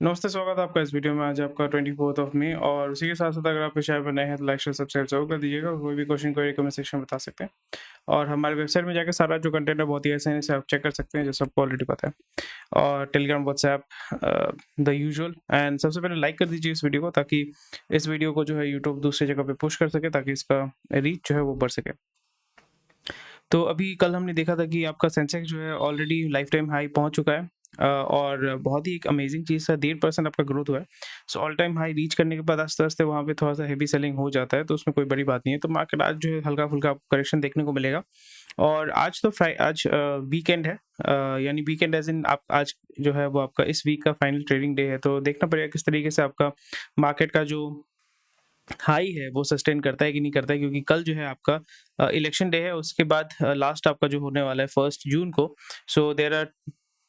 नमस्ते, स्वागत है आपका इस वीडियो में। आज आपका 24th ऑफ मई और उसी के साथ-साथ अगर आप इस चैनल पर नए हैं तो लाइक, शेयर, सब्सक्राइब ज़रूर कर दीजिएगा। कोई भी क्वेश्चन क्वेरी कमेंट सेक्शन में बता सकते हैं और हमारे वेबसाइट में जाके सारा जो कंटेंट है बहुत ही आसानी से आप चेक कर सकते हैं, जैसे आपको ऑलरेडी पता है। और Telegram, WhatsApp the usual and सबसे पहले लाइक कर दीजिए इस वीडियो को, ताकि इस वीडियो को जो है यूट्यूब दूसरी जगह पे पुश कर सके, ताकि इसका रीच जो है वो बढ़ सके। तो अभी कल हमने देखा था कि आपका सेंसेक्स जो है ऑलरेडी लाइफ टाइम हाई पहुंच चुका है और बहुत ही एक अमेजिंग चीज़ था, 1.5% आपका ग्रोथ हुआ है। So all time high reach करने के बाद आस्ते-आस्ते वहाँ पे थोड़ा-सा हेवी सेलिंग हो जाता है, तो उसमें कोई बड़ी बात नहीं है। तो मार्केट आज जो है हल्का-फुल्का आपको करेक्शन देखने को मिलेगा और आज वीकेंड है, यानी वीकेंड एज़ इन आप आज जो है वो आपका इस वीक का फाइनल ट्रेडिंग डे है, तो देखना पड़ेगा किस तरीके से आपका मार्केट का जो हाई है वो सस्टेन करता है कि नहीं करता है, क्योंकि कल जो है आपका इलेक्शन डे है। उसके बाद लास्ट आपका जो होने वाला है 1 जून को। So there are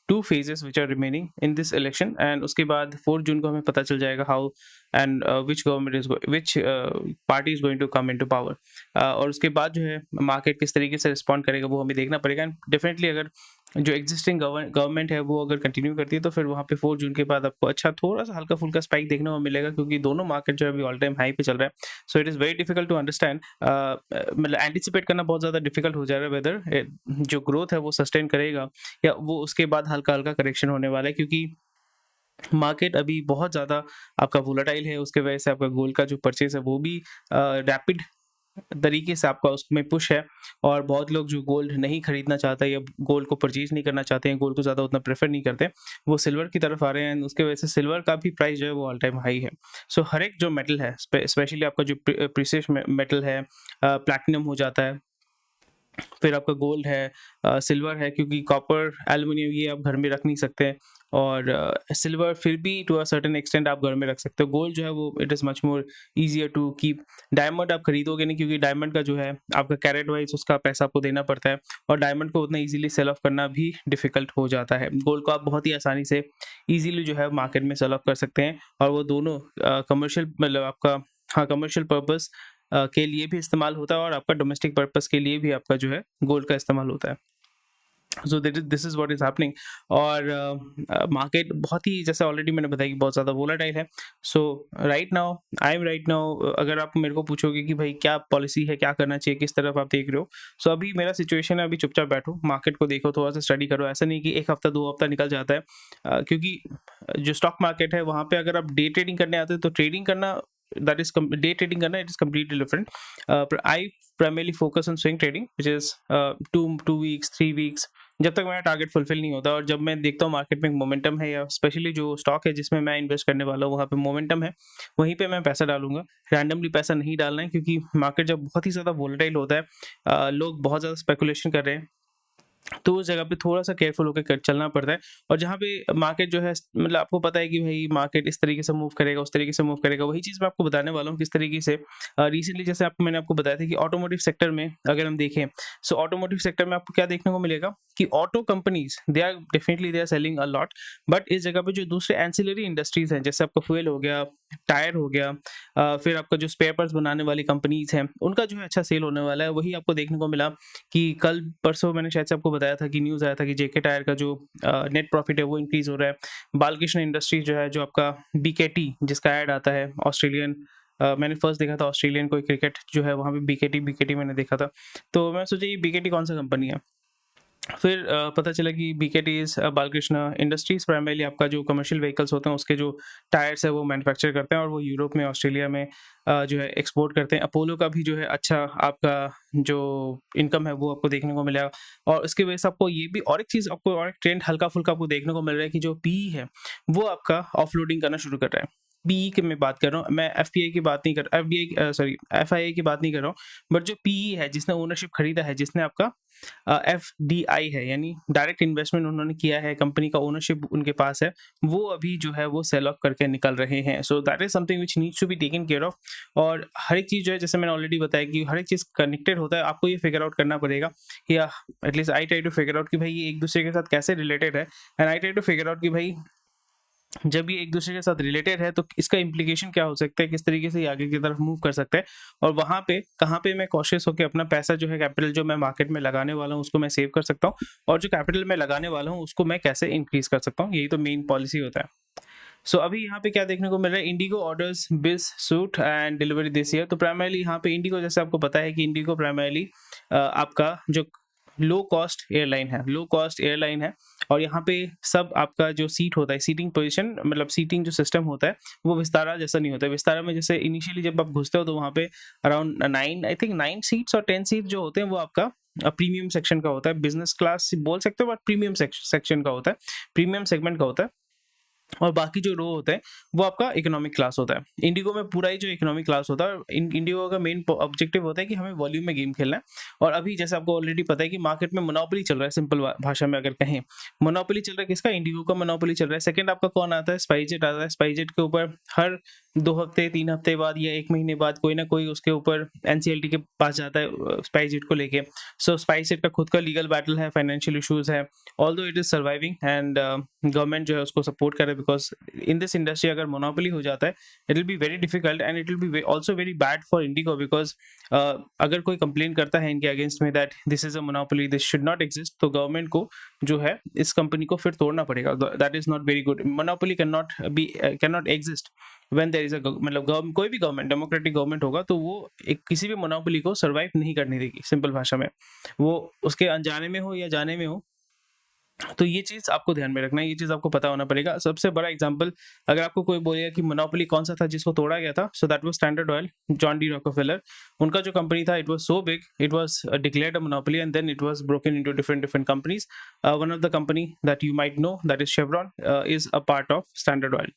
2 phases which are remaining in this election and उसके बाद 4 जून को हमें पता चल जाएगा how and which party is going to come into power। और उसके बाद जो है मार्केट किस तरीके से रिस्पॉन्ड करेगा वो हमें देखना पड़ेगा। एंड डेफिनेटली अगर जो एग्जिस्टिंग गवर्नमेंट है वो अगर कंटिन्यू करती है तो फिर वहाँ पे 4 जून के बाद आपको अच्छा थोड़ा-सा हल्का-फुल्का स्पाइक देखने को मिलेगा, क्योंकि दोनों मार्केट जो है अभी ऑल टाइम हाई पे चल रहा है। So it is very difficult to understand, मतलब एंटिसिपेट करना बहुत ज़्यादा डिफिकल्ट हो जा रहा है वेदर जो ग्रोथ है वो सस्टेन करेगा या वो उसके बाद हल्का-हल्का करेक्शन होने वाला है, क्योंकि मार्केट अभी बहुत ज़्यादा आपका वोलेटाइल है। उसके वजह से आपका गोल्ड का जो परचेज़ है वो भी रैपिड तरीके से आपका उसमें पुश है और बहुत लोग जो गोल्ड नहीं खरीदना चाहते या गोल्ड को परचेज़ नहीं करना चाहते हैं, गोल्ड को ज़्यादा उतना प्रेफ़र नहीं करते, वो सिल्वर की तरफ आ रहे हैं एंड उसके वजह से सिल्वर का भी प्राइस जो है वो ऑल टाइम हाई है। सो हर एक जो मेटल है स्पेशली आपका जो प्रीशियस मेटल है, प्लैटिनम हो जाता है, फिर आपका गोल्ड है, सिल्वर है, क्योंकि कॉपर, एल्युमिनियम ये आप घर में रख नहीं सकते हैं और सिल्वर फिर भी टू अ सर्टेन एक्सटेंट आप घर में रख सकते हो। गोल्ड जो है वो it is much more easier to keep. Diamond आप खरीदोगे नहीं, क्योंकि डायमंड का जो है आपका कैरेट वाइज़ उसका पैसा आपको देना पड़ता है और डायमंड को उतना ईज़िली सेल ऑफ करना भी डिफ़िकल्ट हो जाता है। गोल्ड को आप बहुत ही आसानी से ईज़िली जो है मार्केट में सेल ऑफ कर सकते हैं और वो दोनों कमर्शियल मतलब आपका हाँ, कमर्शियल पर्पज़ के लिए भी इस्तेमाल होता है और आपका डोमेस्टिक पर्पस के लिए भी आपका जो है गोल्ड का इस्तेमाल होता है। So this is what is happening और मार्केट बहुत ही, जैसे ऑलरेडी मैंने बताया कि बहुत ज़्यादा वोलेटाइल है। सो राइट नाउ अगर आप मेरे को पूछोगे कि भाई क्या पॉलिसी है, क्या करना चाहिए, किस तरफ आप देख रहे हो? सो अभी मेरा सिचुएशन है, अभी चुपचाप बैठो, मार्केट को देखो, थोड़ा-सा स्टडी करो। ऐसा नहीं कि 1 हफ्ता, 2 हफ्ता निकल जाता है, क्योंकि जो स्टॉक मार्केट है वहाँ पे अगर आप डे ट्रेडिंग करने आते हो तो ट्रेडिंग करना डे ट्रेडिंग करना it is completely different. I primarily focus on swing trading which is 2 weeks 3 weeks, जब तक मेरा टारगेट फुलफिल नहीं होता और जब मैं देखता हूँ मार्केट में मोमेंटम है या स्पेशली जो स्टॉक है जिसमें मैं इन्वेस्ट करने वाला हूँ वहाँ पे मोमेंटम है, वहीं पे मैं पैसा डालूंगा। रैंडमली पैसा नहीं डालना है, क्योंकि मार्केट जब बहुत ही ज़्यादा वोलेटाइल होता है, लोग बहुत ज़्यादा स्पेकुलेशन कर रहे हैं, तो उस जगह पे थोड़ा-सा केयरफुल होके चलना पड़ता है। और जहाँ पे मार्केट जो है मतलब आपको पता है कि भई मार्केट इस तरीके से मूव करेगा, उस तरीके से मूव करेगा, वही चीज़ मैं आपको बताने वाला हूँ किस तरीके से रिसेंटली जैसे आपको मैंने आपको बताया था कि ऑटोमोटिव सेक्टर में अगर हम देखें, सो ऑटोमोटिव सेक्टर में आपको क्या देखने को मिलेगा कि auto companies they are selling a lot, but इस जगह पे जो दूसरे एंसिलरी इंडस्ट्रीज़ हैं, जैसे आपका फ्यूल हो गया, टायर हो गया, फिर आपका जो स्पेयर पार्ट्स बनाने वाली कंपनीज़ हैं, उनका जो है अच्छा सेल होने वाला है। वही आपको देखने को मिला कि कल परसों मैंने शायद से आपको बताया था कि न्यूज़ आया था कि जेके टायर का जो नेट प्रॉफिट है वो इंक्रीज़ हो रहा है। बालकृष्ण इंडस्ट्रीज़ जो है, जो आपका बीकेटी जिसका ऐड आता है ऑस्ट्रेलियन, मैंने फर्स्ट देखा था ऑस्ट्रेलियन कोई क्रिकेट जो है वहाँ पे बीकेटी बीकेटी मैंने देखा था। तो मैं सोचा ये बीकेटी कौन-सा कंपनी है? फिर पता चला कि बीकेटीज़ बालकृष्ण इंडस्ट्रीज़ प्राइमरीली आपका जो कमर्शियल व्हीकल्स होते हैं उसके जो टायर्स है वो मैन्युफैक्चर करते हैं और वो यूरोप में, ऑस्ट्रेलिया में जो है एक्सपोर्ट करते हैं। अपोलो का भी जो है अच्छा आपका जो इनकम है वो आपको देखने को मिलेगा और उसकी वजह से आपको ये भी और एक चीज़, आपको और एक ट्रेंड हल्का-फुल्का आपको देखने को मिल रहा है कि जो पीई है वो आपका ऑफलोडिंग करना शुरू कर रहा है। पीई की मैं बात कर रहा हूँ, मैं एफपीआई की बात नहीं कर एफडीआई सॉरी एफआईआई की बात नहीं कर रहा हूँ, बट जो पीई है जिसने ओनरशिप खरीदा है, जिसने आपका एफडीआई है, यानी डायरेक्ट इन्वेस्टमेंट उन्होंने किया है, कंपनी का ओनरशिप उनके पास है, वो अभी जो है वो सेल ऑफ करके निकल रहे हैं। So that is something which needs to be taken care of. और हर एक चीज़ जो है, जैसे मैंने ऑलरेडी बताया कि हर एक चीज़ कनेक्टेड होता है, आपको ये फिगर आउट करना पड़ेगा या at least I try to figure out कि भाई ये एक-दूसरे के साथ कैसे रिलेटेड है and I try to figure out कि भाई जब ये एक-दूसरे के साथ रिलेटेड है तो इसका इम्प्लीकेशन क्या हो सकता है, किस तरीके से ये आगे की तरफ मूव कर सकता है और वहाँ पे कहाँ पे मैं कॉशियस होके अपना पैसा जो है, कैपिटल जो मैं मार्केट में लगाने वाला हूँ उसको मैं सेव कर सकता हूँ और जो कैपिटल मैं लगाने वाला हूँ उसको मैं कैसे इंक्रीज़ कर सकता हूँ, यही तो मेन पॉलिसी होता है। सो अभी यहाँ पे क्या देखने को मिल रहा है, इंडिगो ऑर्डर्स बिज suit and delivery this year. तो प्राइमरली यहाँ पे इंडिगो, जैसे आपको पता है कि इंडिगो प्राइमरली आपका जो लो कॉस्ट एयरलाइन है और यहाँ पे सब आपका जो सीट होता है, सीटिंग पोजीशन मतलब सीटिंग जो सिस्टम होता है वो विस्तारा जैसा नहीं होता है। विस्तारा में जैसे इनिशियली जब आप घुसते हो तो वहाँ पे अराउंड 9 सीट्स और 10 सीट जो होते हैं वो आपका प्रीमियम सेक्शन का होता है, बिजनेस क्लास बोल सकते हो बट प्रीमियम सेक्शन का होता है, प्रीमियम सेगमेंट का होता है। और बाकी जो रो होता है वो आपका इकोनॉमिक क्लास होता है। इंडिगो में पूरा ही जो इकोनॉमिक क्लास होता है, इंडिगो का मेन ऑब्जेक्टिव होता है कि हमें वॉल्यूम में गेम खेलना है। और अभी जैसे आपको ऑलरेडी पता है कि मार्केट में मोनोपोली चल रहा है, सिंपल भाषा में अगर कहें मोनोपोली चल रहा है किसका, इंडिगो का मोनोपोली चल रहा है। सेकंड आपका कौन आता है, स्पाइसजेट आता है। स्पाइसजेट के ऊपर हर 2 हफ्ते 3 हफ्ते बाद या 1 महीने बाद कोई ना कोई उसके ऊपर एनसीएलटी के पास जाता है स्पाइसजेट को लेके। सो स्पाइसजेट का खुद का लीगल बैटल है, फाइनेंशियल इश्यूज है, although it is surviving and government जो है उसको सपोर्ट करे, बिकॉज इन दिस इंडस्ट्री अगर मोनोपोली हो जाता है it will be very difficult and it will B also very bad for Indigo, because अगर कोई कंप्लेन करता है इनके अगेंस्ट में that this is a monopoly, this should not exist, तो गवर्नमेंट को जो है इस कंपनी को फिर तोड़ना पड़ेगा। That is not very good. Monopoly can not exist when there is a मतलब कोई भी गवर्नमेंट, डेमोक्रेटिक गवर्नमेंट होगा तो वो किसी भी मोनोपोली को सर्वाइव नहीं करने देगी। सिंपल भाषा में वो उसके अनजाने में हो या जाने में हो, तो ये चीज़ आपको ध्यान में रखना है, ये चीज़ आपको पता होना पड़ेगा। सबसे बड़ा एग्जांपल अगर आपको कोई बोलेगा कि मोनोपोली कौन सा था जिसको तोड़ा गया था, so that was Standard Oil, John D Rockefeller. उनका जो कंपनी था it was so big, it was declared a monopoly and then it was broken into different companies. One of the company that you might know that is Chevron is a part of Standard Oil.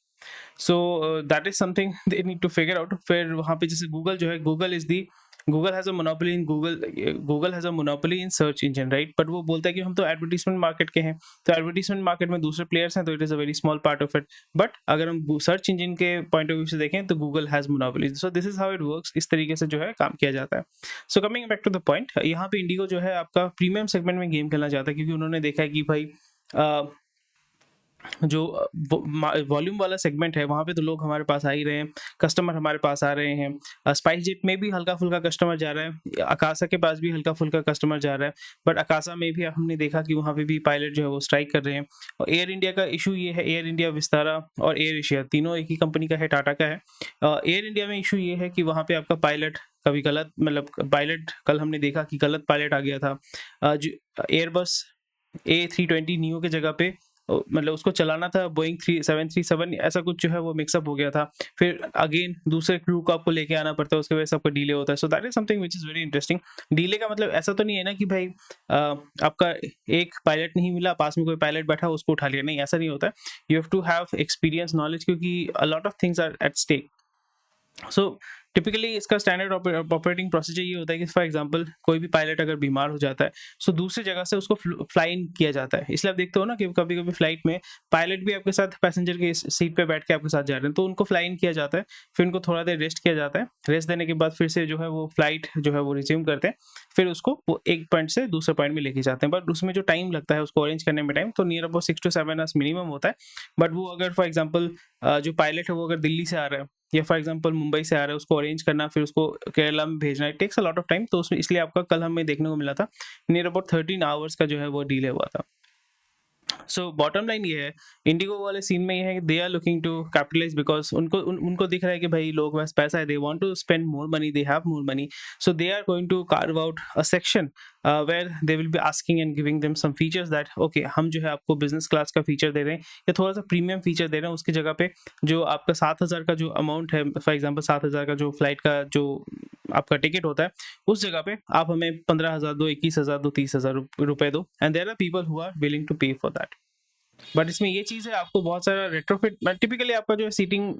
So that is something they need to figure out. फिर वहाँ पे जैसे Google जो है, Google has a monopoly in Google has a monopoly in search engine, right. But वो बोलता है कि हम तो एडवर्टीजमेंट मार्केट के हैं, तो एडवर्टीजमेंट मार्केट में दूसरे प्लेयर्स हैं, तो it is a very small part of it. But अगर हम सर्च इंजन के पॉइंट ऑफ व्यू से देखें तो Google has monopoly. So this is how it works, इस तरीके से जो है काम किया जाता है। सो coming back to the point, यहाँ पे इंडिगो जो है आपका प्रीमियम सेगमेंट में गेम खेलना चाहता है, क्योंकि उन्होंने देखा है कि भाई जो वॉल्यूम वाला सेगमेंट है वहाँ पे तो लोग हमारे पास आ ही रहे हैं, कस्टमर हमारे पास आ रहे हैं। स्पाइसजेट में भी हल्का फुल्का कस्टमर जा रहा है, अकासा के पास भी हल्का फुल्का कस्टमर जा रहा है, बट अकासा में भी हमने देखा कि वहाँ पे भी पायलट जो है वो स्ट्राइक कर रहे हैं। और एयर इंडिया का इशू ये है, एयर इंडिया, विस्तारा और एयर एशिया तीनों एक ही कंपनी का है, टाटा का है। एयर इंडिया में इशू ये है कि वहाँ पे आपका पायलट कभी गलत, मतलब पायलट कल हमने देखा कि गलत पायलट आ गया था। एयरबस A320 नियो के जगह पे मतलब उसको चलाना था बोइंग 737, ऐसा कुछ जो है वो मिक्सअप हो गया था। फिर अगेन दूसरे क्रू को आपको लेके आना पड़ता है, उसके वजह से आपका डिले होता है। सो that is something which is very interesting. Delay का मतलब ऐसा तो नहीं है ना कि भाई आपका एक पायलट नहीं मिला, पास में कोई पायलट बैठा उसको उठा लिया, नहीं, ऐसा नहीं होता है। You have to have experience, knowledge, क्योंकि a lot of things are at stake. So typically इसका स्टैंडर्ड ऑपरेटिंग प्रोसीजर ये होता है कि फॉर एग्जांपल कोई भी पायलट अगर बीमार हो जाता है, सो दूसरी जगह से उसको फ्लाई इन किया जाता है। इसलिए आप देखते हो ना कि कभी कभी फ्लाइट में पायलट भी आपके साथ पैसेंजर की सीट पे बैठ के आपके साथ जा रहे हैं, तो उनको फ्लाई इन किया जाता है, फिर उनको थोड़ा देर रेस्ट किया जाता है, रेस्ट देने के बाद फिर से जो है वो फ्लाइट जो है वो रिज्यूम करते हैं, फिर उसको वो एक पॉइंट से दूसरे पॉइंट में लेके जाते हैं। बट उसमें जो टाइम लगता है उसको अरेंज करने में टाइम तो near about 6 to 7 hours minimum होता है। बट वो अगर फॉर एग्जाम्पल जो पायलट है वो अगर दिल्ली से आ रहा है या फॉर एग्जांपल मुंबई से आ रहा है, उसको अरेंज करना, फिर उसको केरला में भेजना, it takes a lot of time. तो उसमें इसलिए आपका कल हमें देखने को मिला था नियर अबाउट 13 आवर्स का जो है वो डिले हुआ था। सो बॉटम लाइन ये है, इंडिगो वाले सीन में ये है कि they are looking to capitalise, because उनको दिख रहा है कि भाई लोगों के पास पैसा है, they want to spend more money, they have more money, so they are going to carve out a section where they will be asking and giving them some features that okay हम जो है आपको business class का feature दे रहे हैं या थोड़ा सा प्रीमियम फीचर दे रहे हैं, उसकी जगह पे जो आपका 7,000 का जो अमाउंट है, फॉर एग्जाम्पल 7,000 का जो फ्लाइट का जो आपका टिकट होता है, उस जगह पे आप हमें 15,000 दो, 21,000 दो, 30,000 रुपए दो, and there are people who are willing to pay for that. But इसमें ये चीज़ है, आपको बहुत सारा रेट्रोफिट, टिपिकली आपका जो सीटिंग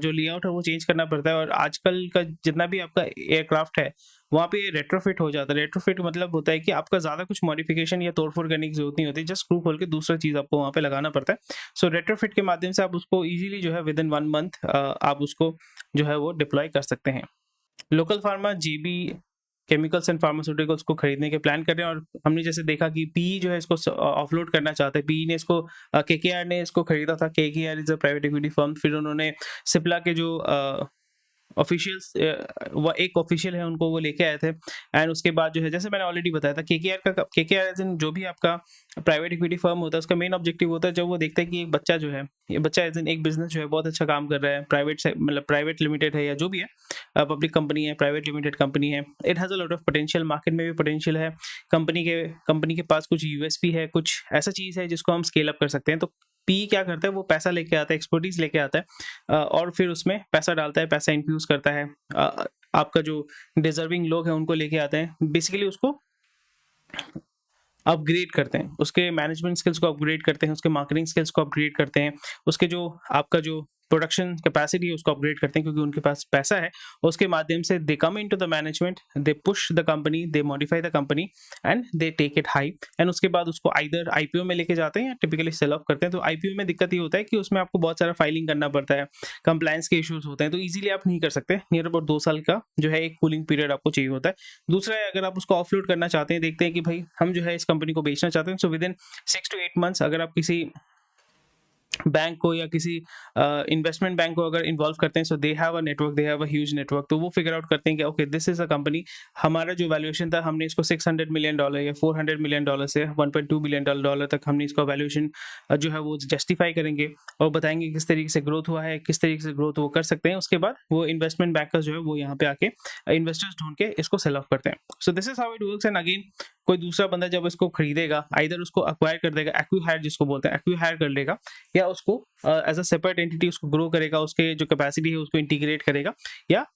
जो लेआउट है वो चेंज करना पड़ता है। और आजकल का जितना भी आपका एयरक्राफ्ट है वहाँ पे रेट्रोफिट हो जाता है। रेट्रोफिट मतलब होता है कि आपका ज़्यादा कुछ मॉडिफिकेशन या तोड़फोड़ करने की जरूरत नहीं होती, जस्ट स्क्रू खोल के दूसरा चीज़ आपको वहाँ पे लगाना पड़ता है। सो रेट्रोफिट के माध्यम से आप उसको इजीली जो है विद इन 1 मंथ आप उसको जो है वो डिप्लॉय कर सकते हैं। Local pharma JB Chemicals and Pharmaceuticals को खरीदने के प्लान कर रहे हैं। और हमने जैसे देखा कि पीई जो है इसको ऑफलोड करना चाहता है। पीई ने इसको केकेआर ने इसको खरीदा था। KKR is a private equity firm. फिर उन्होंने सिप्ला के जो ऑफिशियल्स वो एक ऑफिशियल है उनको वो लेके आए थे। एंड उसके बाद जो है जैसे मैंने ऑलरेडी बताया था केकेआर एज इन जो भी आपका प्राइवेट इक्विटी फर्म होता है उसका मेन ऑब्जेक्टिव होता है जब वो देखता है कि एक बच्चा जो है ये बच्चा एज इन एक बिजनेस जो है बहुत अच्छा काम कर रहा है प्राइवेट से मतलब प्राइवेट लिमिटेड है या जो भी है पब्लिक कंपनी है प्राइवेट लिमिटेड कंपनी है it has a lot of potential market में भी पोटेंशियल है कंपनी के पास कुछ यूएसपी है कुछ ऐसा चीज़ है जिसको हम स्केल अप कर सकते हैं तो पी क्या करता है वो पैसा लेके आता है एक्सपर्टीज लेके आता है और फिर उसमें पैसा डालता है पैसा इन्फ्यूज करता है आपका जो डिजर्विंग लोग हैं उनको लेके आते हैं बेसिकली उसको अपग्रेड करते हैं उसके मैनेजमेंट स्किल्स को अपग्रेड करते हैं उसके मार्केटिंग स्किल्स को अपग्रेड करते हैं उसके जो आपका जो प्रोडक्शन कैपेसिटी है उसको अपग्रेड करते हैं क्योंकि उनके पास पैसा है उसके माध्यम से they come into the management they push the company they modify the company and they take it high एंड उसके बाद उसको आइदर आईपीओ में लेके जाते हैं या टिपिकली सेल ऑफ करते हैं तो आईपीओ में दिक्कत ये होता है कि उसमें आपको बहुत सारा फाइलिंग करना पड़ता है कंप्लायंस के इश्यूज होते हैं तो इजीली आप नहीं कर सकते नियर अबाउट 2 साल का जो है एक कूलिंग पीरियड आपको चाहिए होता है दूसरा है अगर आप उसको ऑफलोड करना चाहते हैं देखते हैं कि भाई हम जो है इस कंपनी को बेचना चाहते हैं so with in 6 to 8 months अगर आप किसी बैंक को या किसी इन्वेस्टमेंट बैंक को अगर इन्वॉल्व करते हैं so they have a network they have a huge network तो वो फिगर आउट करते हैं कि okay this is a company हमारा जो वैल्यूएशन था हमने इसको $600 million या $400 million से $1.2 billion तक हमने इसका वैल्यूएशन जो है वो जस्टिफाई करेंगे और बताएंगे किस तरीके से ग्रोथ हुआ है किस तरीके से ग्रोथ वो कर सकते हैं उसके बाद वो इन्वेस्टमेंट बैंकर्स जो है वो यहाँ पे आके इन्वेस्टर्स ढूंढ के इसको सेल ऑफ करते हैं सो this is how it works and again कोई दूसरा बंदा जब इसको खरीदेगा आइदर उसको अक्वायर कर देगा एक्विहायर जिसको बोलते हैं एक्विहायर कर लेगा या उसको एज अ सेपरेट एंटिटी उसको ग्रो करेगा उसके जो कैपेसिटी है उसको इंटीग्रेट करेगा या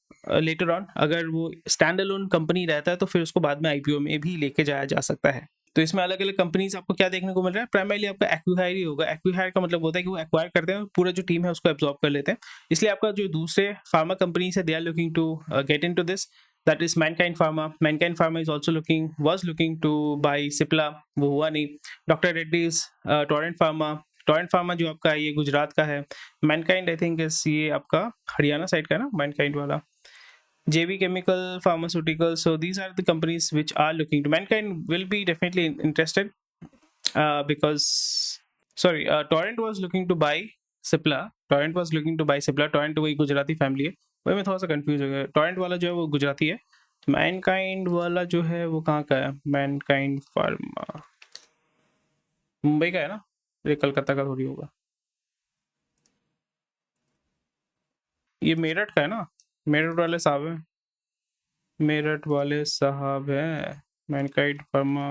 लेटर ऑन अगर वो स्टैंड अलोन कंपनी रहता है तो फिर उसको बाद में आईपीओ में भी लेके जाया जा सकता है तो इसमें अलग अलग कंपनीज आपको क्या देखने को मिल रहा है प्राइमरली आपका एक्विहायर ही होगा एक्विहायर का मतलब होता है कि वो एक्वायर करते हैं और पूरा जो टीम है उसको एब्जॉर्ब कर लेते हैं इसलिए आपका जो दूसरे फार्मा कंपनीज है they are looking to get into this that is Mankind Pharma. Mankind Pharma is also was looking to buy Cipla, वो हुआ नहीं. Dr. Reddy's, Torrent Pharma. Torrent Pharma जो आपका ये गुजरात का है. Mankind I think is ये आपका हरियाणा साइड का है ना Mankind वाला. JB Chemical Pharmaceuticals. So these are the companies which are looking to. Mankind will be definitely interested because Torrent was looking to buy Cipla. Torrent was looking to buy Cipla. Torrent वही Gujarati family है. वही मैं थोड़ा सा confuse हो गया torrent वाला जो है वो गुजराती है मैनकाइंड वाला जो है वो कहाँ का है मैनकाइंड फार्मा मुंबई का है ना ये कलकत्ता का थोड़ी होगा ये मेरठ का है ना मेरठ वाले साहब हैं मेरठ वाले साहब हैं मैनकाइंड फार्मा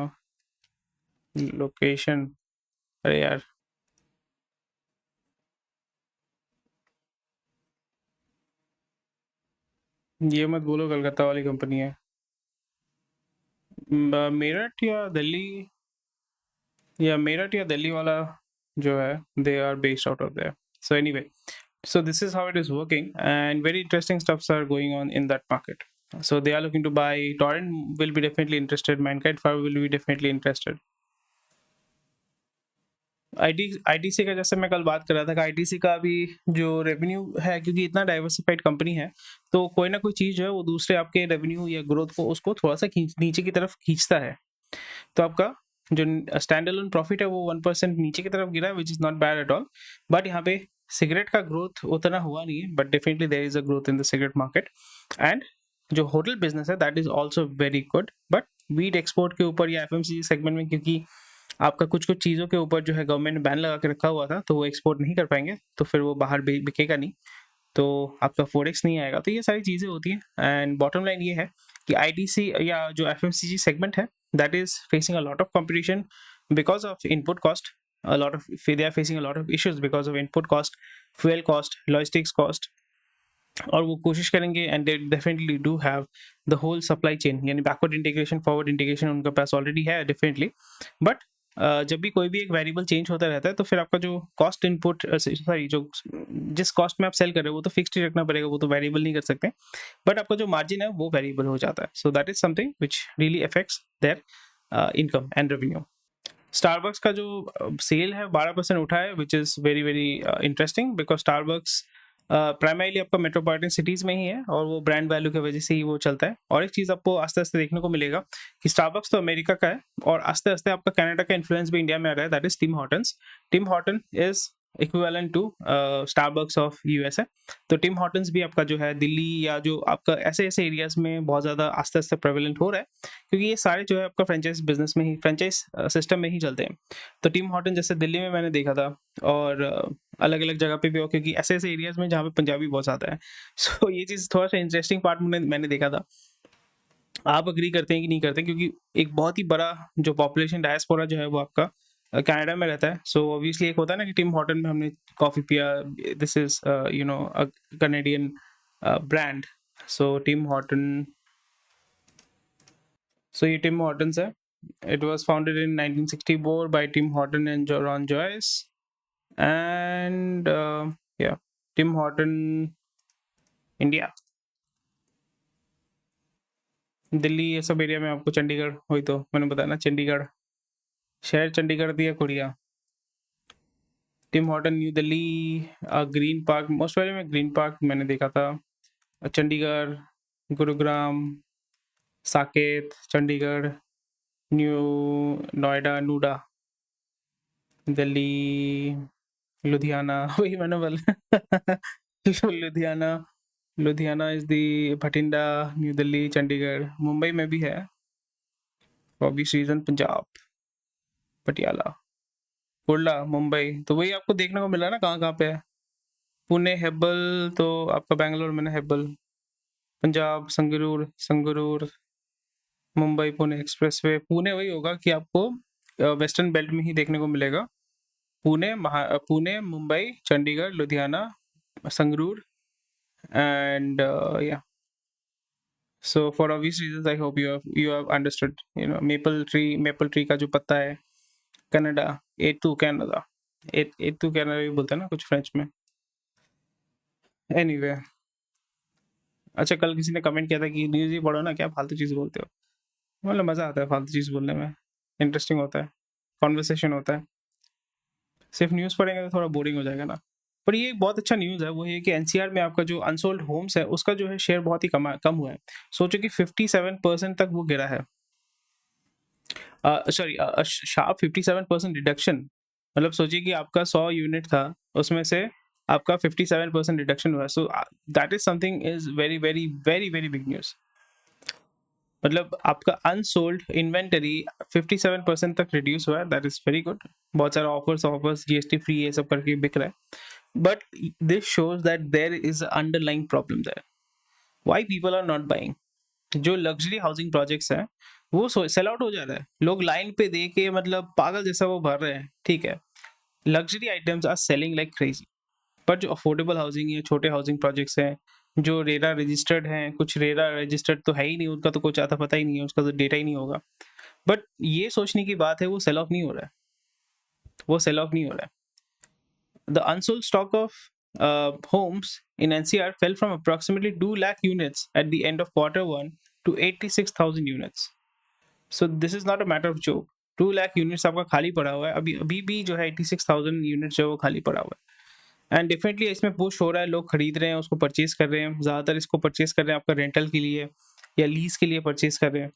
लोकेशन अरे यार ये मत बोलो कलकत्ता वाली कंपनी है मेरठ या दिल्ली वाला जो है they are based out of there so anyway so this is how it is working and very interesting stuffs are going on in that market so they are looking to buy Torrent will be definitely interested Mankind Pharma will be definitely interested ITC का जैसे मैं कल बात कर रहा था कि ITC का भी जो रेवेन्यू है क्योंकि इतना डाइवर्सिफाइड कंपनी है तो कोई ना कोई चीज़ जो है वो दूसरे आपके रेवेन्यू या ग्रोथ को उसको थोड़ा सा नीचे की तरफ खींचता है तो आपका जो स्टैंड अलोन प्रॉफिट है वो 1% नीचे की तरफ गिरा है which is not bad at all but यहाँ पे सिगरेट का ग्रोथ उतना हुआ नहीं है but definitely there is a growth in the cigarette market and जो होटल बिजनेस है that is also very good but wheat export के ऊपर या एफएमसीजी सेगमेंट में क्योंकि आपका कुछ कुछ चीज़ों के ऊपर जो है गवर्नमेंट ने बैन लगा के रखा हुआ था तो वो एक्सपोर्ट नहीं कर पाएंगे तो फिर वो बाहर बिकेगा नहीं तो आपका फोरेक्स नहीं आएगा तो ये सारी चीज़ें होती हैं एंड बॉटम लाइन ये है कि आईटीसी या जो एफएमसीजी सेगमेंट है that is facing a lot of competition because of input cost a lot of they are facing a lot of issues because of input cost fuel cost logistics cost और वो कोशिश करेंगे and they definitely do have the whole supply chain यानी backward integration forward integration उनके पास already है definitely but जब भी कोई भी एक वेरिएबल चेंज होता रहता है तो फिर आपका जो कॉस्ट इनपुट सॉरी जो जिस कॉस्ट में आप सेल कर रहे हो वो तो फिक्स्ड ही रखना पड़ेगा वो तो वेरिएबल नहीं कर सकते बट आपका जो मार्जिन है वो वेरिएबल हो जाता है सो that is something which really affects there income and revenue Starbucks का जो सेल है 12% उठा है which is very very interesting because Starbucks primarily आपका मेट्रोपॉलिटन सिटीज़ में ही है और वो ब्रांड वैल्यू की वजह से ही वो चलता है और एक चीज़ आपको आस्ते आस्ते देखने को मिलेगा कि स्टारबक्स तो अमेरिका का है और आस्ते आस्ते आपका कनाडा का इन्फ्लुएंस भी इंडिया में आ रहा है that is Tim Horton is equivalent to Starbucks of US है। तो टिम हॉर्टन्स भी आपका जो है दिल्ली या जो आपका ऐसे एरियाज में बहुत ज़्यादा आस्ते आस्ते प्रेवलेंट हो रहा है, क्योंकि ये सारे जो है आपका फ्रेंचाइज बिजनेस में ही, फ्रेंचाइज सिस्टम में ही चलते हैं। तो टिम हॉर्टन जैसे दिल्ली में मैंने देखा था, और अलग अलग जगह पे भी हो, क्योंकि ऐसे एरियाज में जहाँ पे पंजाबी बहुत ज़्यादा है। सो ये चीज़ थोड़ा सा इंटरेस्टिंग पार्ट मैंने देखा था। आप एग्री करते हैं कि नहीं करते? क्योंकि एक बहुत ही बड़ा जो पॉपुलेशन डायस्पोरा जो है वो आपका कनाडा में रहता है। सो ऑब्वियसली एक होता है ना कि टिम हॉर्टन में हमने कॉफ़ी पिया, this is you know a Canadian brand. So Tim Horton, so ये टिम हॉर्टन्स है। It was founded in 1964 by Tim Horton and Ron Joyce, and या टिम हॉर्टन इंडिया, दिल्ली ये सब एरिया में आपको, चंडीगढ़ वही तो मैंने बताया ना, चंडीगढ़ शहर, चंडीगढ़ दिया कुड़िया। Tim Horton New Delhi, Green Park, most वाले में ग्रीन पार्क मैंने देखा था। चंडीगढ़, गुरुग्राम, साकेत, चंडीगढ़, न्यू नोएडा, नूडा, दिल्ली, लुधियाना वही मैंने बोला लुधियाना, लुधियाना इज दी, भटिंडा, न्यू दिल्ली, चंडीगढ़, मुंबई में भी है, ऑब्वियस रीजन पंजाब, पटियाला, कुर्ला, मुंबई। तो वही आपको देखने को मिल रहा है ना कहाँ कहाँ पे है। पुणे हेब्बल तो आपका बैंगलोर में ना, हेब्बल, पंजाब संगरूर, संगरूर, मुंबई पुणे एक्सप्रेसवे। पुणे वही होगा कि आपको वेस्टर्न बेल्ट में ही देखने को मिलेगा। पुणे, मुंबई, चंडीगढ़, लुधियाना, संगरूर, एंड या, so for obvious reasons I hope you have understood, you know maple tree का जो पत्ता है, कनाडा, एतू कनाडा, एतू कनाडा भी बोलते हैं ना कुछ फ्रेंच में। एनीवे, अच्छा कल किसी ने कमेंट किया था कि न्यूज़ ही पढ़ो ना, क्या फालतू चीज़ बोलते हो। मतलब मज़ा आता है फालतू चीज़ बोलने में, इंटरेस्टिंग होता है, कॉन्वर्सेशन होता है। सिर्फ न्यूज़ पढ़ेंगे तो थोड़ा बोरिंग हो जाएगा ना। पर ये एक बहुत अच्छा न्यूज़ है, वो ये कि एनसीआर में आपका जो अनसोल्ड होम्स है उसका जो है शेयर बहुत ही कम हुआ है। सोचो कि 57% तक वो गिरा है। Sorry, sharp 57% reduction. मतलब सोचिए कि आपका 100 यूनिट था, उसमें से आपका 57% रिडक्शन हुआ। सो that is something is very very very very big news. मतलब आपका अनसोल्ड इन्वेंटरी 57% तक रिड्यूस हुआ है, दैट इज वेरी गुड। बहुत सारे ऑफर्स जीएसटी फ्री ये सब करके बिक रहा है। But this shows that there is underlying problem there, why people are not buying. जो लग्जरी हाउसिंग प्रोजेक्ट्स हैं वो सेल आउट हो जा रहा है, लोग लाइन पे दे के मतलब पागल जैसा वो भर रहे हैं, ठीक है। Luxury items are selling like crazy. पर जो अफोर्डेबल हाउसिंग है, छोटे हाउसिंग प्रोजेक्ट्स हैं, जो रेरा रजिस्टर्ड हैं, कुछ रेरा रजिस्टर्ड तो है ही नहीं, उनका तो कुछ आता पता ही नहीं है, उसका तो डेटा ही नहीं होगा। बट ये सोचने की बात है, वो सेल ऑफ नहीं हो रहा है, वो सेल ऑफ नहीं हो रहा है। The unsold stock of homes in NCR fell from approximately 2 lakh units at the end of quarter 1 to 86,000 units. So this is not a matter of joke. 2 lakh units आपका खाली पड़ा हुआ है, अभी अभी भी जो है 86,000 यूनिट्स जो है वो खाली पड़ा हुआ है। एंड डेफिनेटली इसमें पुश हो रहा है, लोग खरीद रहे हैं, उसको परचेज कर रहे हैं। ज़्यादातर इसको परचेज कर रहे हैं आपका रेंटल के लिए या लीज के लिए परचेज कर रहे हैं।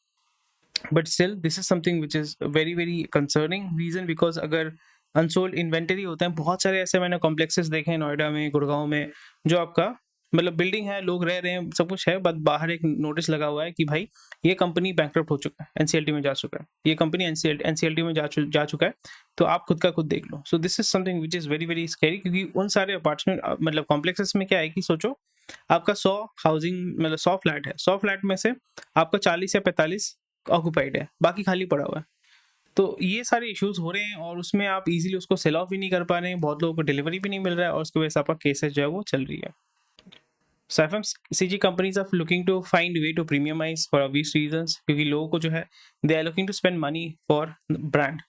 But still this is something which is very very concerning reason, because अगर अनसोल्ड इन्वेंटरी होते हैं, बहुत सारे ऐसे मैंने कॉम्प्लेक्सेस देखे हैं नोएडा में, गुड़गांव में, जो आपका मतलब बिल्डिंग है, लोग रह रहे हैं, सब कुछ है, बट बाहर एक नोटिस लगा हुआ है कि भाई ये कंपनी बैंकरप्ट हो चुका है, एनसीएलटी में जा चुका है, ये कंपनी एनसीएलटी में जा चुका है, तो आप खुद का खुद देख लो। So this is something which is very very scary, क्योंकि उन सारे अपार्टमेंट मतलब कॉम्प्लेक्सेस में क्या है कि सोचो आपका 100 हाउसिंग मतलब 100 फ्लैट है, 100 फ्लैट में से आपका 40 या 45 ऑक्यूपाइड है, बाकी खाली पड़ा हुआ है। तो ये सारे इश्यूज हो रहे हैं, और उसमें आप इजीली उसको सेल ऑफ भी नहीं कर पा रहे हैं, बहुत लोगों को डिलीवरी भी नहीं मिल रहा है, और उसकी वजह से आपका केसेस जो है वो चल रही है। So FMCG companies are looking to find way to premiumise for obvious reasons, क्योंकि लोगों को जो है they are looking to spend money for brand.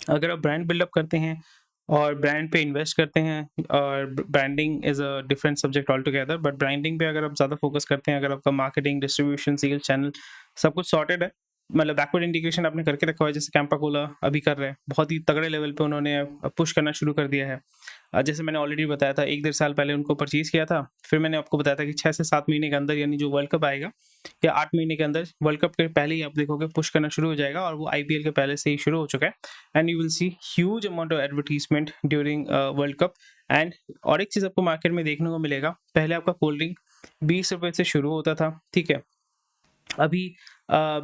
अगर आप ब्रांड बिल्डअप करते हैं और ब्रांड पे इन्वेस्ट करते हैं, और branding is a different subject all together, but branding पे अगर आप ज़्यादा फोकस करते हैं, अगर आपका मार्केटिंग, डिस्ट्रीब्यूशन, सेल चैनल सब कुछ सॉर्टेड है, मतलब बैकवर्ड इंटीग्रेशन आपने करके रखा हुआ है, जैसे कैंपा कोला अभी कर रहे हैं, बहुत ही तगड़े लेवल पे उन्होंने पुश करना शुरू कर दिया है। जैसे मैंने ऑलरेडी बताया था 1 डेढ़ साल पहले उनको परचेज़ किया था, फिर मैंने आपको बताया था कि 6 से 7 महीने के अंदर, यानी जो वर्ल्ड कप आएगा या 8 महीने के अंदर, वर्ल्ड कप के पहले ही आप देखोगे पुश करना शुरू हो जाएगा, और वो आईपीएल के पहले से ही शुरू हो चुका है। And you will see huge amount of advertisement during world cup. And और एक चीज़ आपको मार्केट में देखने को मिलेगा, पहले आपका कोल्ड ड्रिंक 20 रुपए से शुरू होता था, ठीक है? अभी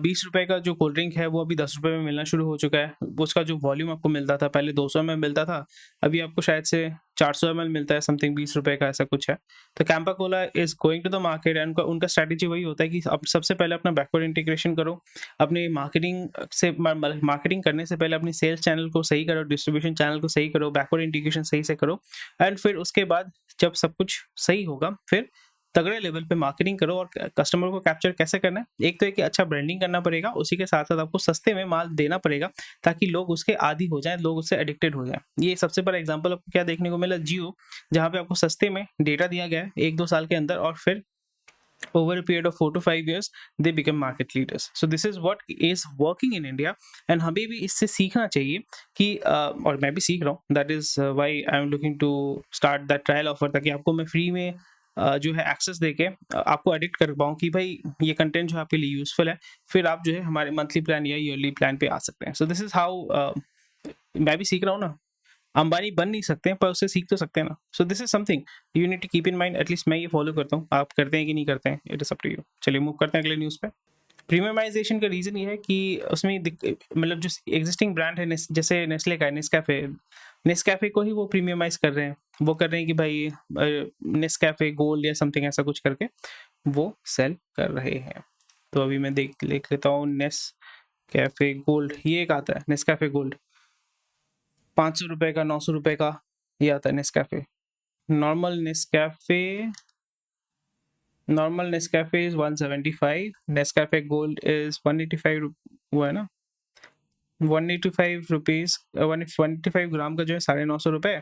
20 रुपए का जो कोल्ड ड्रिंक है वो अभी 10 रुपए में मिलना शुरू हो चुका है। उसका जो वॉल्यूम आपको मिलता था पहले 200 ml मिलता था, अभी आपको शायद से 400 ml मिलता है, समथिंग 20 रुपए का ऐसा कुछ है। तो Campa Cola is going to the market, and उनका उनका स्ट्रैटेजी वही होता है कि अब सबसे पहले अपना बैकवर्ड इंटीग्रेशन करो, अपनी मार्केटिंग करने से पहले अपनी सेल्स चैनल को सही करो, डिस्ट्रीब्यूशन चैनल को सही करो, बैकवर्ड इंटीग्रेशन सही से करो, एंड फिर उसके बाद जब सब कुछ सही होगा, फिर तगड़े लेवल पे मार्केटिंग करो। और कस्टमर को कैप्चर कैसे करना है, एक तो है कि अच्छा ब्रांडिंग करना पड़ेगा, उसी के साथ साथ आपको सस्ते में माल देना पड़ेगा, ताकि लोग उसके आदी हो जाएं, लोग उससे एडिक्टेड हो जाएं। ये सबसे बड़ा एग्जांपल आपको क्या देखने को मिला, जियो, जहाँ पे आपको सस्ते में डेटा दिया गया है 1-2 साल के अंदर, और फिर over a period of 4 to 5 years they become market leaders. So this is what is working in India, and हमें भी इससे सीखना चाहिए कि और मैं भी सीख रहा हूँ, that is why I am looking to start that trial offer, ताकि आपको मैं फ्री में जो है एक्सेस देके आपको एडिक्ट कर पाऊँ कि भाई ये कंटेंट जो आपके लिए यूजफुल है, फिर आप जो है हमारे मंथली प्लान या ईयरली प्लान पे आ सकते हैं। सो दिस इज हाउ मैं भी सीख रहा हूँ ना, अंबानी बन नहीं सकते हैं पर उससे सीख तो सकते हैं ना। So this is something you need to keep in mind, at least मैं ये फॉलो करता हूँ, आप करते हैं कि नहीं करते हैं, it is up to you. चलिए मूव करते हैं अगले न्यूज़ पे। प्रीमियमाइजेशन का रीजन ये है कि उसमें मतलब जो एग्जिस्टिंग ब्रांड है, जैसे नेस्ले का है, नेस्कैफे को ही वो प्रीमियमाइज कर रहे हैं, वो कर रहे हैं कि भाई नेस्कैफे गोल्ड या समथिंग ऐसा कुछ करके वो सेल कर रहे हैं। तो अभी मैं देख लेता हूँ, नेस्कैफे गोल्ड, ये एक आता है नेस्कैफे गोल्ड, 500 रुपए का, 900 रुपए का, ये आता है Nescafe. Normal Nescafe is 175, Nescafe gold is 185, वो है ना 185 रुपीज, 185 ग्राम का जो है 950 रुपए,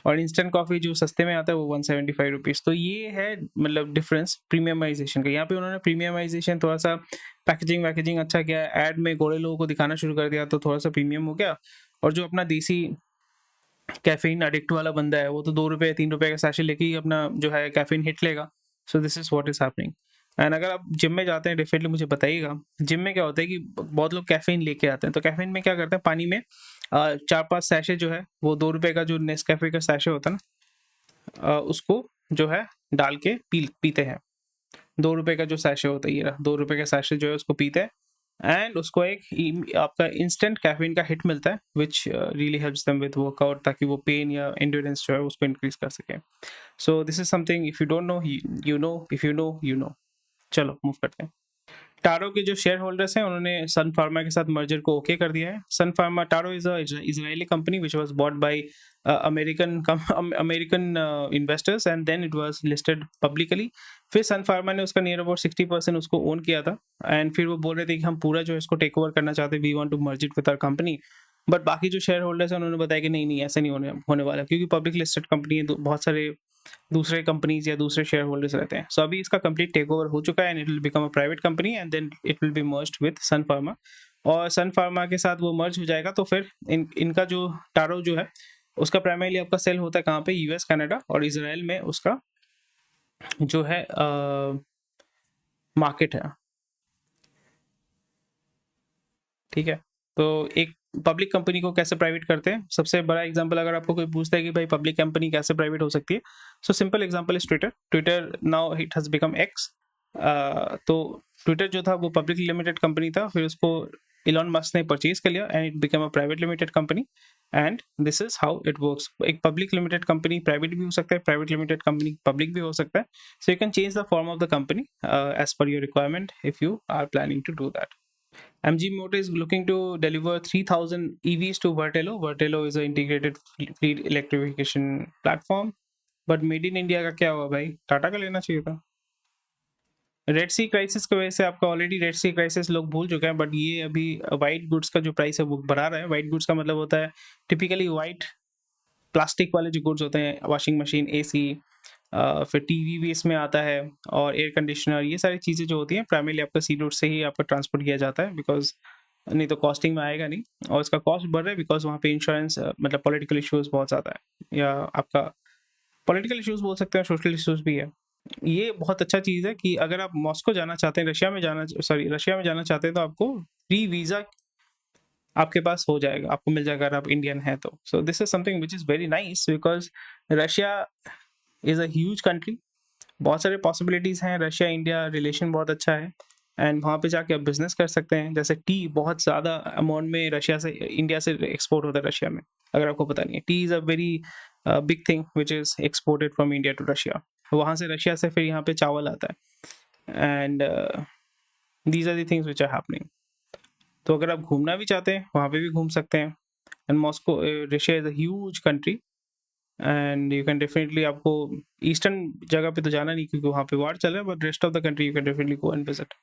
और इंस्टेंट कॉफी जो सस्ते में आता है वो 175 रुपीज। तो ये है मतलब डिफरेंस प्रीमियमाइजेशन का। यहाँ पे उन्होंने प्रीमियमाइजेशन थोड़ा सा पैकेजिंग अच्छा किया, ऐड में गोरे लोगों को दिखाना शुरू कर दिया, तो थोड़ा सा प्रीमियम हो गया। और जो अपना देसी कैफीन एडिक्ट वाला बंदा है, वो तो 2 रुपए 3 रुपए का सैशे लेके ही अपना जो है कैफीन हिट लेगा। सो this is what is happening. And अगर आप जिम में जाते हैं, डेफिनेटली मुझे बताइएगा, जिम में क्या होता है कि बहुत लोग कैफीन लेके आते हैं, तो कैफीन में क्या करते हैं, पानी में 4-5 सैशे जो है, वो 2 रुपए का जो नेस्कैफे का सैशे होता है ना, उसको जो है डाल के पीते हैं। 2 रुपए का जो सैशे होता है, ये रहा 2 रुपए का सैशे जो है उसको पीते हैं, एंड उसको एक आपका इंस्टेंट कैफीन का हिट मिलता है, which really helps them with workout, ताकि वो पेन या एंड्योरेंस जो है उसको इंक्रीज कर सके। सो this is something, if you don't know you know, if you know you know. चलो मूव करते हैं। टारो के जो शेयर होल्डर्स हैं, उन्होंने सन फार्मा के साथ मर्जर को ओके कर दिया है। Sun Pharma, Taro is a Israeli company which was bought by American investors, and then it was listed publicly. फिर सन फार्मा ने उसका नियर अबाउट 60% उसको ओन किया था, एंड फिर वो बोल रहे थे कि हम पूरा जो है इसको टेक ओवर करना चाहते हैं, we want to merge it with our company. But बाकी जो शेयर होल्डर्स हैं उन्होंने बताया कि नहीं ऐसा नहीं होने वाला, क्योंकि पब्लिक लिस्टेड कंपनी है, बहुत सारे दूसरे कंपनीज या दूसरे शेयर होल्डर्स रहते हैं। सो अभी इसका कंप्लीट टेक ओवर हो चुका है, and it will become a private company, and then it will be merged with Sun Pharma. और सन फार्मा के साथ वो मर्ज हो जाएगा, तो फिर इनका जो टारो जो है उसका प्राइमरीली आपका सेल होता है कहाँ पे, यूएस, कनाडा और इसराइल में उसका जो है मार्केट है। ठीक है, तो एक पब्लिक कंपनी को कैसे प्राइवेट करते हैं, सबसे बड़ा एग्जांपल अगर आपको कोई पूछता है कि भाई पब्लिक कंपनी कैसे प्राइवेट हो सकती है, so simple example is Twitter now it has become x. तो ट्विटर जो था वो पब्लिक लिमिटेड कंपनी था, फिर उसको इलॉन मस्क ने परचेज कर लिया, and it become a private limited company, and this is how it works. एक पब्लिक लिमिटेड कंपनी प्राइवेट भी हो सकता है, प्राइवेट लिमिटेड कंपनी पब्लिक भी हो सकता है। So you can change the form of the company as per your requirement if you are planning to do that. MG Motor is looking to deliver 3,000 EVs to Vertello. Vertello is an integrated fleet electrification platform. But made in India का क्या हुआ भाई? टाटा का लेना चाहिए था। Red सी crisis की वजह से आपका ऑलरेडी रेड सी क्राइसिस लोग भूल चुके हैं, बट ये अभी वाइट गुड्स का जो प्राइस है वो बढ़ा रहा है। वाइट गुड्स का मतलब होता है टिपिकली वाइट प्लास्टिक वाले जो गुड्स होते हैं, वॉशिंग मशीन, AC, फिर टीवी भी इसमें आता है और एयर कंडीशनर, ये सारी चीज़ें जो होती हैं प्राइमरीली आपका सी रूट से ही आपका ट्रांसपोर्ट किया जाता है, बिकॉज़ नहीं तो कॉस्टिंग में आएगा नहीं, और इसका कॉस्ट बढ़ रहा है बिकॉज़ वहाँ पे इंश्योरेंस मतलब पॉलिटिकल इश्यूज़ बहुत ज़्यादा है, या आपका पॉलिटिकल इश्यूज़ बोल सकते हैं, सोशल इश्यूज़ भी है। ये बहुत अच्छा चीज़ है कि अगर आप मॉस्को जाना चाहते हैं, रशिया में जाना चाहते हैं, तो आपको फ्री वीज़ा आपके पास हो जाएगा, आपको मिल जाएगा अगर आप इंडियन हैं तो। So this is something which is very nice, because Russia is a huge country, बहुत सारे पॉसिबिलिटीज़ हैं, रशिया इंडिया रिलेशन बहुत अच्छा है, एंड वहाँ पे जाके आप बिज़नेस कर सकते हैं। जैसे टी बहुत ज़्यादा अमाउंट में रशिया से इंडिया से एक्सपोर्ट होता है रशिया में, अगर आपको पता नहीं है। Tea is a very big thing which is exported from India to Russia. वहाँ से रशिया से फिर यहाँ पे चावल आता है, and these are the things which are happening. तो अगर आप घूमना भी चाहते हैं, वहाँ पे भी घूम सकते हैं। And Moscow Russia is a huge country, and you can definitely, आपको ईस्टर्न जगह पे तो जाना नहीं क्योंकि वहाँ पे वॉर चल रहा है, but rest of the country you can definitely go and visit.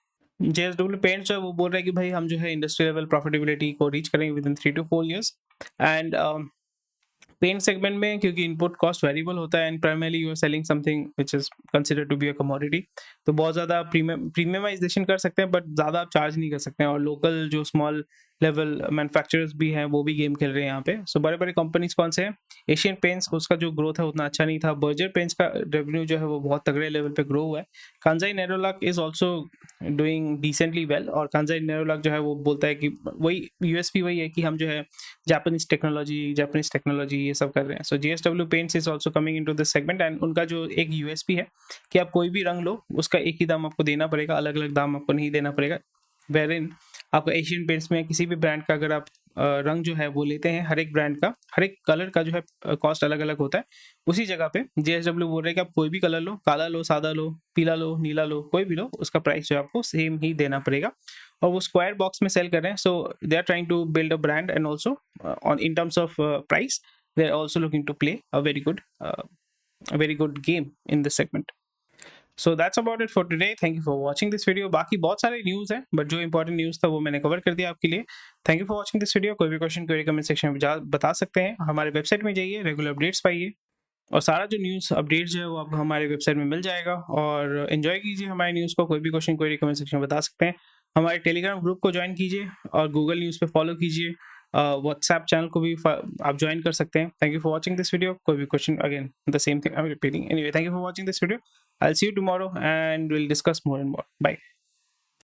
JSW paints जो है वो बोल रहा है कि भाई हम जो है इंडस्ट्री लेवल प्रॉफिटेबिलिटी को रीच करेंगे within 3 to 4 years, and paint segment में क्योंकि इनपुट कॉस्ट वेरिएबल होता है and primarily you are selling something which is considered to be a commodity, तो बहुत ज़्यादा प्रीमियमाइजेशन कर सकते हैं, बट ज़्यादा आप चार्ज नहीं कर सकते हैं, और लोकल जो स्मॉल लेवल मैन्युफैक्चरर्स भी हैं वो भी गेम खेल रहे हैं यहाँ पे। सो बड़े बड़े कंपनीज कौन से हैं? एशियन पेंट्स, उसका जो ग्रोथ है उतना अच्छा नहीं था। बर्जर पेंट्स का रेवेन्यू जो है वो बहुत तगड़े लेवल पे ग्रो हुआ है। Kansai Nerolac is also doing decently well, और कांजाई नेरोलैक जो है वो बोलता है कि वही यूएसपी वही है कि हम जो है जापानीज टेक्नोलॉजी ये सब कर रहे हैं। So JSW Paints is also coming into this segment, and उनका जो एक यूएसपी है कि आप कोई भी रंग लो उसका एक ही दाम आपको देना पड़ेगा, अलग अलग दाम आपको नहीं देना पड़ेगा। वेरिन आपका एशियन पेंट्स में किसी भी ब्रांड का अगर आप रंग जो है वो लेते हैं, हर एक ब्रांड का, हर एक कलर का जो है कॉस्ट अलग अलग होता है। उसी जगह पे जेएसडब्ल्यू बोल रहे हैं कि आप कोई भी कलर लो, काला लो, सादा लो, पीला लो, नीला लो, कोई भी लो, उसका प्राइस जो है आपको सेम ही देना पड़ेगा, और वो स्क्वायर बॉक्स में सेल कर रहे हैं। So they are trying to build a brand, and also on in terms of price they are also looking to play a very good game in this segment. So that's about it for today, thank you for watching this video. बाकी बहुत सारे news हैं, but जो important news था वो मैंने cover कर दिया आपके लिए। Thank you for watching this video. कोई भी क्वेश्चन क्वेरी कमेंट सेक्शन में बता सकते हैं। हमारे वेबसाइट में जाइए, रेगुलर अपडेट्स पाइए, और सारा जो न्यूज़ अपडेट जो है वो आपको हमारे वेबसाइट में मिल जाएगा, और एंजॉय कीजिए हमारे न्यूज़ को। कोई भी क्वेश्चन क्वेरी कमेंट सेक्शन में बता सकते हैं। हमारे टेलीग्राम ग्रुप को ज्वाइन कीजिए, और गूगल न्यूज़ पे फॉलो कीजिए। व्हाट्सएप चैनल को भी आप ज्वाइन कर सकते हैं। Thank you for watching this video. कोई भी question, again the same thing I am repeating, anyway thank you for watching this video. I'll see you tomorrow and we'll discuss more and more. Bye.